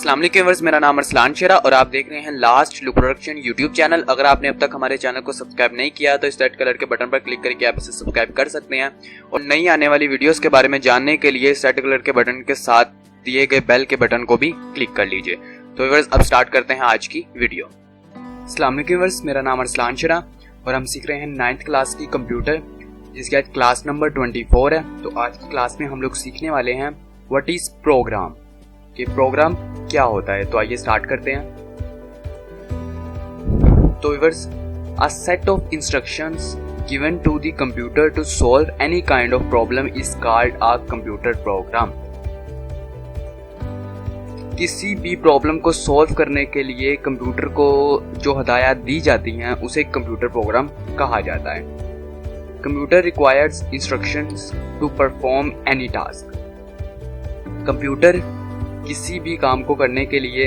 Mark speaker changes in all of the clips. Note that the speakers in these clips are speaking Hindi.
Speaker 1: अस्सलाम वालेकुम व्यूअर्स, मेरा नाम अरसलान शेरा और आप देख रहे हैं last look production YouTube channel. अगर आपने अब तक हमारे चैनल को सब्सक्राइब नहीं किया तो इस रेड कलर के बटन पर क्लिक करके आप इसे सब्सक्राइब कर सकते हैं और नई आने वाली वीडियोस के बारे में जानने के लिए इस रेड कलर के बटन के साथ दिए गए बेल के बटन को भी क्लिक कर लीजिए। तो व्यूअर्स अब स्टार्ट करते हैं आज की वीडियो। अस्सलाम वालेकुम व्यूअर्स, मेरा नाम अरसलान शेरा और हम सीख रहे हैं 9th क्लास की कंप्यूटर, जिसकी आज क्लास नंबर 24 है। तो आज की क्लास में हम लोग सीखने वाले हैं व्हाट इज प्रोग्राम, कि प्रोग्राम क्या होता है। तो आइए स्टार्ट करते हैं। तो viewers, a set of instructions given to the computer to solve any kind of problem is called a computer program. किसी भी प्रॉब्लम को सॉल्व करने के लिए कंप्यूटर को जो हदायत दी जाती हैं उसे कंप्यूटर प्रोग्राम कहा जाता है। Computer requires instructions to perform any task. Computer किसी भी काम को करने के लिए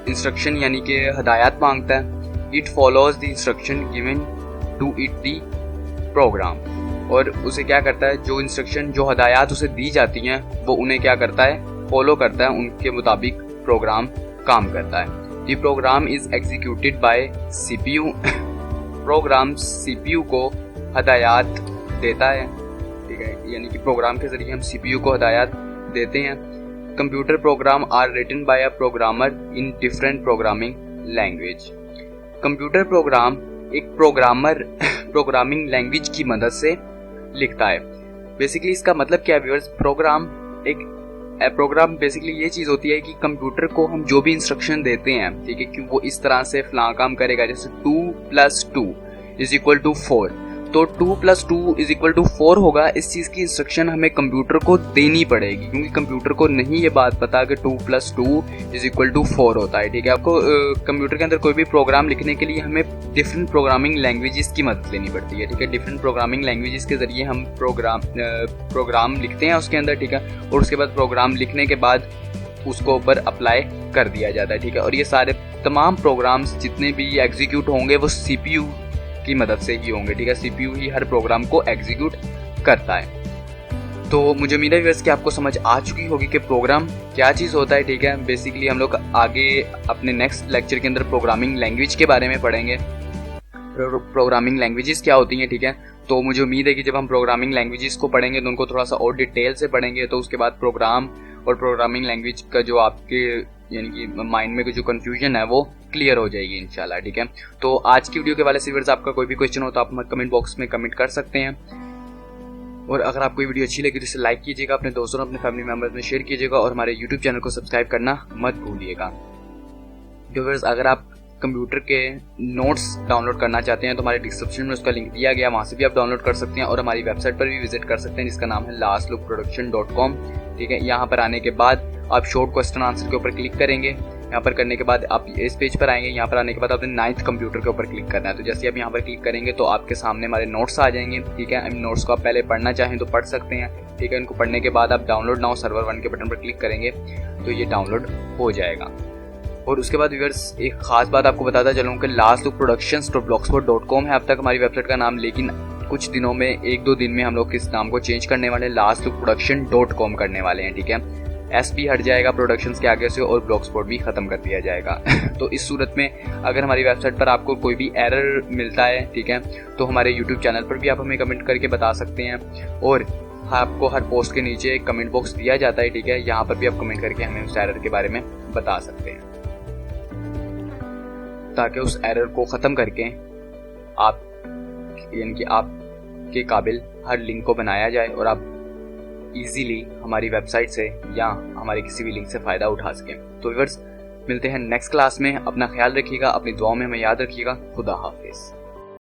Speaker 1: इंस्ट्रक्शन यानी कि हदायत मांगता है। It follows the instruction given to it the program, और उसे क्या करता है, जो इंस्ट्रक्शन जो हदायत उसे दी जाती हैं वो उन्हें क्या करता है, फॉलो करता है, उनके मुताबिक प्रोग्राम काम करता है। The program is executed by CPU. Program CPU को हदायत देता है, ठीक है, यानी कि प्रोग्राम के जरिए हम सीपीयू को हदायत देते हैं। Computer programs are written by a programmer in different programming language. Computer program एक प्रोग्रामर प्रोग्रामिंग लैंग्वेज की मदद से लिखता है। बेसिकली इसका मतलब क्या है व्यूअर्स, प्रोग्राम बेसिकली ये चीज़ होती है कि कंप्यूटर को हम जो भी इंस्ट्रक्शन देते हैं, ठीक है, कि वो इस तरह से फलां काम करेगा, जैसे 2 + 2 = 4, तो 2 + 2 = 4 होगा। इस चीज़ की इंस्ट्रक्शन हमें कंप्यूटर को देनी पड़ेगी, क्योंकि कंप्यूटर को नहीं ये बात पता कि 2 + 2 = 4 होता है, ठीक है। आपको कंप्यूटर के अंदर कोई भी प्रोग्राम लिखने के लिए हमें डिफरेंट प्रोग्रामिंग लैंग्वेजेस की मदद लेनी पड़ती है, ठीक है। डिफरेंट प्रोग्रामिंग लैंग्वेजेस के ज़रिए हम प्रोग्राम लिखते हैं उसके अंदर, ठीक है, और उसके बाद प्रोग्राम लिखने के बाद उसको ऊपर अप्लाई कर दिया जाता है, ठीक है। और ये सारे तमाम प्रोग्राम्स जितने भी एग्जीक्यूट होंगे वो सीपीयू की मदद से ही होंगे, ठीक है। सीपीयू ही हर प्रोग्राम को एग्जीक्यूट करता है। तो मुझे उम्मीद है व्यूअर्स कि आपको समझ आ चुकी होगी कि प्रोग्राम क्या चीज़ होता है, ठीक है। बेसिकली हम लोग आगे अपने नेक्स्ट लेक्चर के अंदर प्रोग्रामिंग लैंग्वेज के बारे में पढ़ेंगे, प्रोग्रामिंग लैंग्वेजेस क्या होती हैं, ठीक है। तो मुझे उम्मीद है कि जब हम प्रोग्रामिंग लैंग्वेजेस को पढ़ेंगे तो उनको थोड़ा सा और डिटेल से पढ़ेंगे, तो उसके बाद प्रोग्राम और प्रोग्रामिंग लैंग्वेज का जो आपके यानी कि माइंड में जो कंफ्यूजन है वो क्लियर हो जाएगी इंशाल्लाह, ठीक है। तो आज की वीडियो के वाले से व्यूअर्स आपका कोई भी क्वेश्चन हो तो आप कमेंट बॉक्स में कमेंट कर सकते हैं, और अगर आपको ये वीडियो अच्छी लगी तो इसे लाइक कीजिएगा, अपने दोस्तों और अपने फैमिली मेंबर्स में शेयर कीजिएगा और हमारे यूट्यूब चैनल को सब्सक्राइब करना मत भूलिएगा। व्यूअर्स, अगर आप कंप्यूटर के नोट्स डाउनलोड करना चाहते हैं तो हमारे डिस्क्रिप्शन में उसका लिंक दिया गया, वहाँ से भी आप डाउनलोड कर सकते हैं और हमारी वेबसाइट पर भी विजिट कर सकते हैं जिसका नाम है lastlookproduction.com, ठीक है। यहाँ पर आने के बाद आप शॉर्ट क्वेश्चन आंसर के ऊपर क्लिक करेंगे। यहाँ पर करने के बाद आप इस पेज पर आएंगे। यहाँ पर आने के बाद आपने 9th कंप्यूटर के ऊपर क्लिक करना है। तो जैसे आप यहाँ पर क्लिक करेंगे तो आपके सामने हमारे नोट्स आ जाएंगे, ठीक है। इन नोट्स को आप पहले पढ़ना चाहें तो पढ़ सकते हैं, ठीक है। इनको पढ़ने के बाद आप डाउनलोड नाउ सर्वर 1 के बटन पर क्लिक करेंगे तो ये डाउनलोड हो जाएगा। और उसके बाद व्यूअर्स एक खास बात आपको बताता चलूँ कि lastlookproductions.blogspot.com है अब तक हमारी वेबसाइट का नाम, लेकिन कुछ दिनों में 1-2 दिन में हम लोग इस नाम को चेंज करने वाले lastlookproduction.com करने वाले हैं, ठीक है। एस भी हट जाएगा प्रोडक्शंस के आगे से और ब्लॉगस्पॉट भी खत्म कर दिया जाएगा। तो इस सूरत में अगर हमारी वेबसाइट पर आपको कोई भी एरर मिलता है, ठीक है, तो हमारे यूट्यूब चैनल पर भी आप हमें कमेंट करके बता सकते हैं, और आपको हर पोस्ट के नीचे एक कमेंट बॉक्स दिया जाता है, ठीक है। यहाँ पर भी आप कमेंट करके हमें उस एरर के बारे में बता सकते हैं, ताकि उस एरर को ख़त्म करके आप यानी कि आपके काबिल हर लिंक को बनाया जाए और आप इजीली हमारी वेबसाइट से या हमारे किसी भी लिंक से फ़ायदा उठा सकें। तो व्यूअर्स, मिलते हैं नेक्स्ट क्लास में। अपना ख्याल रखिएगा, अपनी दुआओं में हमें याद रखिएगा। खुदा हाफिज़।